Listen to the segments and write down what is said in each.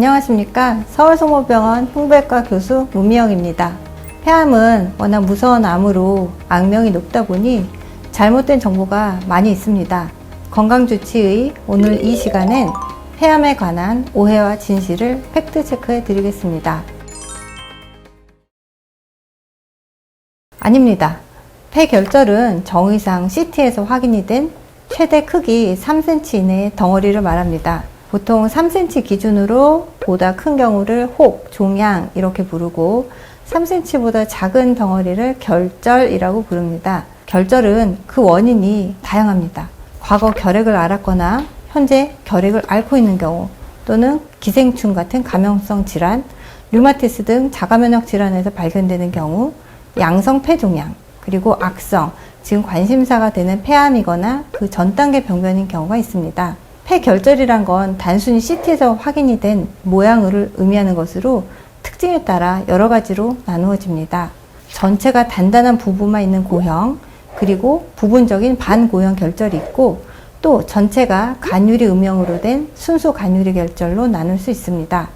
안녕하십니까. 서울성모병원 흉부외과 교수 문미영입니다. 폐암은 워낙 무서운 암으로 악명이 높다 보니 잘못된 정보가 많이 있습니다. 건강주치의 오늘 이 시간엔 폐암에 관한 오해와 진실을 팩트체크해 드리겠습니다. 아닙니다. 폐결절은 정의상 CT에서 확인이 된 최대 크기 3cm 이내의 덩어리를 말합니다. 보통 3cm 기준으로 보다 큰 경우를 혹, 종양 이렇게 부르고 3cm보다 작은 덩어리를 결절이라고 부릅니다. 결절은 그 원인이 다양합니다. 과거 결핵을 앓았거나 현재 결핵을 앓고 있는 경우, 또는 기생충 같은 감염성 질환, 류마티스 등 자가면역 질환에서 발견되는 경우, 양성 폐종양, 그리고 악성, 지금 관심사가 되는 폐암이거나 그 전 단계 병변인 경우가 있습니다. 폐결절이란 건 단순히 CT에서 확인이 된 모양을 의미하는 것으로 특징에 따라 여러 가지로 나누어집니다. 전체가 단단한 부분만 있는 고형, 그리고 부분적인 반고형 결절이 있고, 또 전체가 간유리 음영으로 된 순수 간유리 결절로 나눌 수 있습니다.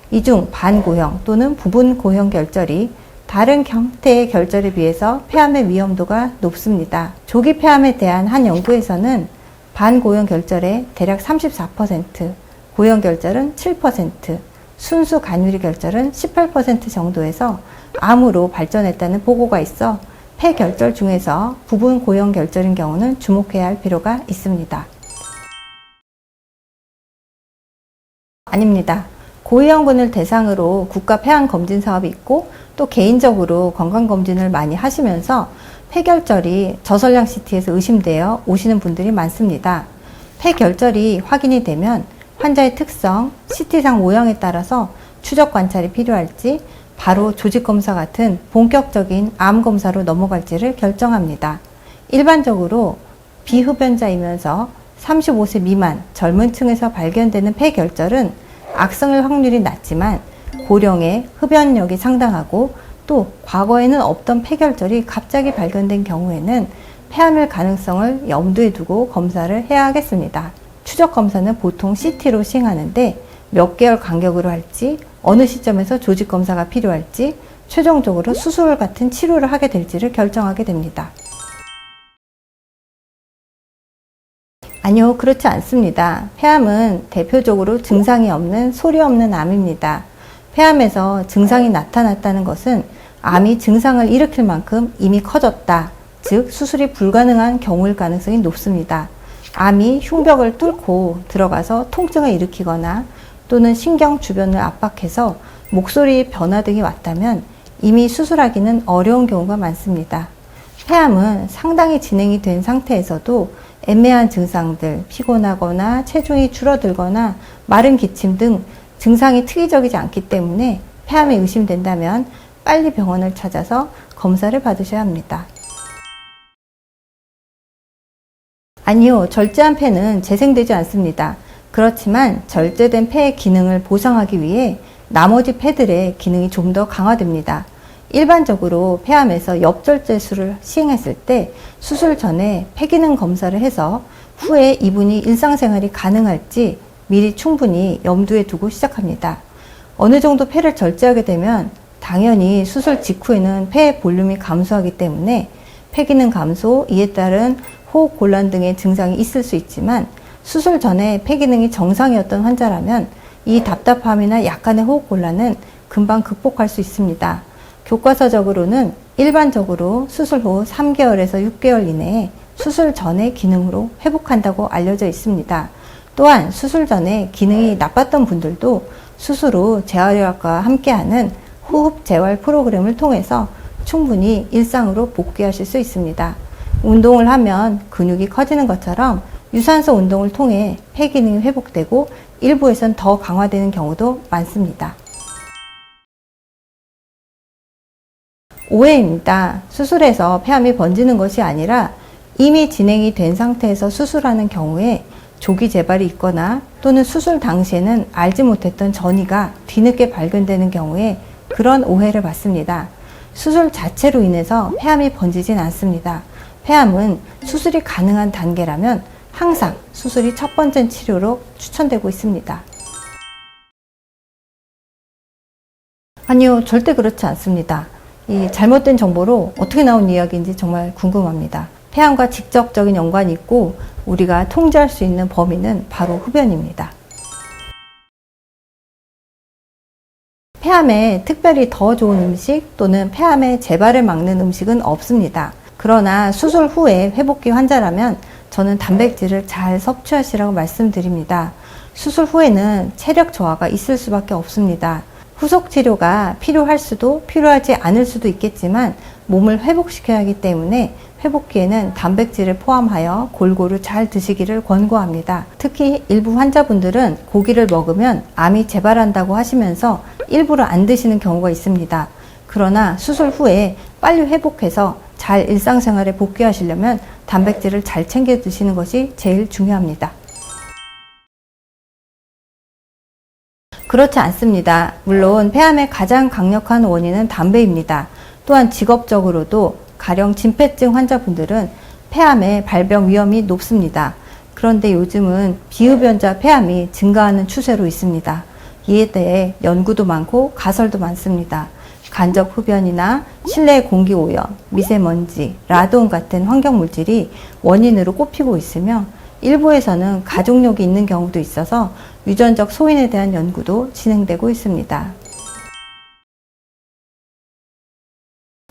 이 중 반고형 또는 부분 고형 결절이 다른 형태의 결절에 비해서 폐암의 위험도가 높습니다. 조기 폐암에 대한 한 연구에서는 반고형 결절의 대략 34%, 고형 결절은 7%, 순수 간유리 결절은 18% 정도에서 암으로 발전했다는 보고가 있어 폐결절 중에서 부분 고형 결절인 경우는 주목해야 할 필요가 있습니다. 아닙니다. 고위험군을 대상으로 국가 폐암 검진 사업이 있고, 또 개인적으로 건강검진을 많이 하시면서 폐결절이 저설량 CT에서 의심되어 오시는 분들이 많습니다. 폐결절이 확인이 되면 환자의 특성, CT상 모형에 따라서 추적 관찰이 필요할지 바로 조직검사 같은 본격적인 암검사로 넘어갈지를 결정합니다. 일반적으로 비흡연자이면서 35세 미만 젊은 층에서 발견되는 폐결절은 악성일 확률이 낮지만 고령의 흡연력이 상당하고, 또 과거에는 없던 폐결절이 갑자기 발견된 경우에는 폐암일 가능성을 염두에 두고 검사를 해야 하겠습니다. 추적 검사는 보통 CT로 시행하는데 몇 개월 간격으로 할지, 어느 시점에서 조직 검사가 필요할지, 최종적으로 수술 같은 치료를 하게 될지를 결정하게 됩니다. 아니요, 그렇지 않습니다. 폐암은 대표적으로 증상이 없는 소리 없는 암입니다. 폐암에서 증상이 나타났다는 것은 암이 증상을 일으킬 만큼 이미 커졌다, 즉 수술이 불가능한 경우일 가능성이 높습니다. 암이 흉벽을 뚫고 들어가서 통증을 일으키거나, 또는 신경 주변을 압박해서 목소리 변화 등이 왔다면 이미 수술하기는 어려운 경우가 많습니다. 폐암은 상당히 진행이 된 상태에서도 애매한 증상들, 피곤하거나 체중이 줄어들거나 마른 기침 등 증상이 특이적이지 않기 때문에 폐암이 의심된다면 빨리 병원을 찾아서 검사를 받으셔야 합니다. 아니요, 절제한 폐는 재생되지 않습니다. 그렇지만 절제된 폐의 기능을 보상하기 위해 나머지 폐들의 기능이 좀 더 강화됩니다. 일반적으로 폐암에서 엽절제술을 시행했을 때 수술 전에 폐기능 검사를 해서 후에 이분이 일상생활이 가능할지 미리 충분히 염두에 두고 시작합니다. 어느 정도 폐를 절제하게 되면 당연히 수술 직후에는 폐의 볼륨이 감소하기 때문에 폐기능 감소, 이에 따른 호흡 곤란 등의 증상이 있을 수 있지만, 수술 전에 폐기능이 정상이었던 환자라면 이 답답함이나 약간의 호흡 곤란은 금방 극복할 수 있습니다. 교과서적으로는 일반적으로 수술 후 3개월에서 6개월 이내에 수술 전의 기능으로 회복한다고 알려져 있습니다. 또한 수술 전에 기능이 나빴던 분들도 수술 후 재활의학과 함께하는 호흡 재활 프로그램을 통해서 충분히 일상으로 복귀하실 수 있습니다. 운동을 하면 근육이 커지는 것처럼 유산소 운동을 통해 폐 기능이 회복되고 일부에선 더 강화되는 경우도 많습니다. 오해입니다. 수술해서 폐암이 번지는 것이 아니라 이미 진행이 된 상태에서 수술하는 경우에 조기 재발이 있거나, 또는 수술 당시에는 알지 못했던 전이가 뒤늦게 발견되는 경우에 그런 오해를 받습니다. 수술 자체로 인해서 폐암이 번지진 않습니다. 폐암은 수술이 가능한 단계라면 항상 수술이 첫 번째 치료로 추천되고 있습니다. 아니요, 절대 그렇지 않습니다. 이 잘못된 정보로 어떻게 나온 이야기인지 정말 궁금합니다. 폐암과 직접적인 연관이 있고 우리가 통제할 수 있는 범위는 바로 흡연입니다. 폐암에 특별히 더 좋은 음식 또는 폐암의 재발을 막는 음식은 없습니다. 그러나 수술 후에 회복기 환자라면 저는 단백질을 잘 섭취하시라고 말씀드립니다. 수술 후에는 체력 저하가 있을 수밖에 없습니다. 후속 치료가 필요할 수도 필요하지 않을 수도 있겠지만 몸을 회복시켜야 하기 때문에 회복기에는 단백질을 포함하여 골고루 잘 드시기를 권고합니다. 특히 일부 환자분들은 고기를 먹으면 암이 재발한다고 하시면서 일부러 안 드시는 경우가 있습니다. 그러나 수술 후에 빨리 회복해서 잘 일상생활에 복귀하시려면 단백질을 잘 챙겨 드시는 것이 제일 중요합니다. 그렇지 않습니다. 물론 폐암의 가장 강력한 원인은 담배입니다. 또한 직업적으로도 가령 진폐증 환자분들은 폐암의 발병 위험이 높습니다. 그런데 요즘은 비흡연자 폐암이 증가하는 추세로 있습니다. 이에 대해 연구도 많고 가설도 많습니다. 간접 흡연이나 실내 공기 오염, 미세먼지, 라돈 같은 환경 물질이 원인으로 꼽히고 있으며 일부에서는 가족력이 있는 경우도 있어서 유전적 소인에 대한 연구도 진행되고 있습니다.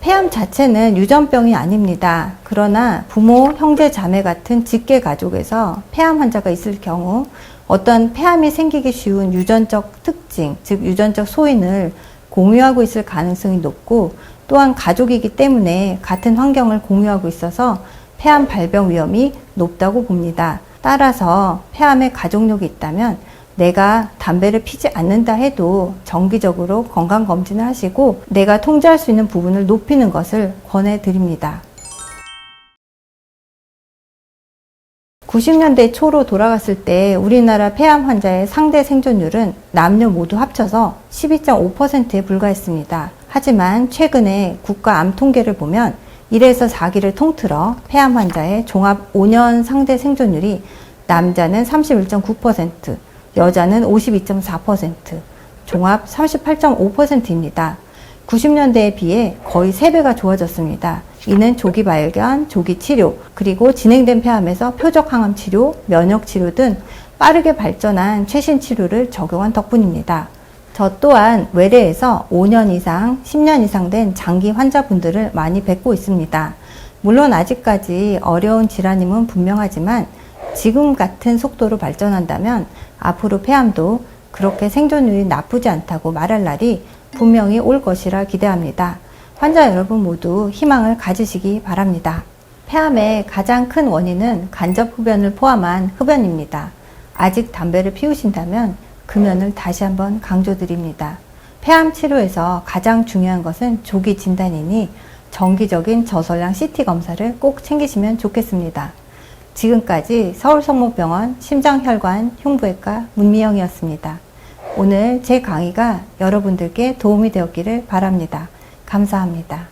폐암 자체는 유전병이 아닙니다. 그러나 부모, 형제, 자매 같은 직계 가족에서 폐암 환자가 있을 경우 어떤 폐암이 생기기 쉬운 유전적 특징, 즉 유전적 소인을 공유하고 있을 가능성이 높고 또한 가족이기 때문에 같은 환경을 공유하고 있어서 폐암 발병 위험이 높다고 봅니다. 따라서 폐암에 가족력이 있다면 내가 담배를 피지 않는다 해도 정기적으로 건강검진을 하시고 내가 통제할 수 있는 부분을 높이는 것을 권해드립니다. 90년대 초로 돌아갔을 때 우리나라 폐암 환자의 상대 생존율은 남녀 모두 합쳐서 12.5%에 불과했습니다. 하지만 최근에 국가 암 통계를 보면 1에서 4기를 통틀어 폐암 환자의 종합 5년 상대 생존율이 남자는 31.9%, 여자는 52.4%, 종합 38.5%입니다. 90년대에 비해 거의 3배가 좋아졌습니다. 이는 조기 발견, 조기 치료, 그리고 진행된 폐암에서 표적 항암 치료, 면역 치료 등 빠르게 발전한 최신 치료를 적용한 덕분입니다. 저 또한 외래에서 5년 이상, 10년 이상 된 장기 환자분들을 많이 뵙고 있습니다. 물론 아직까지 어려운 질환임은 분명하지만 지금 같은 속도로 발전한다면 앞으로 폐암도 그렇게 생존율이 나쁘지 않다고 말할 날이 분명히 올 것이라 기대합니다. 환자 여러분 모두 희망을 가지시기 바랍니다. 폐암의 가장 큰 원인은 간접 흡연을 포함한 흡연입니다. 아직 담배를 피우신다면 금연을 다시 한번 강조드립니다. 폐암 치료에서 가장 중요한 것은 조기 진단이니 정기적인 저설량 CT 검사를 꼭 챙기시면 좋겠습니다. 지금까지 서울성모병원 심장혈관 흉부외과 문미영이었습니다. 오늘 제 강의가 여러분들께 도움이 되었기를 바랍니다. 감사합니다.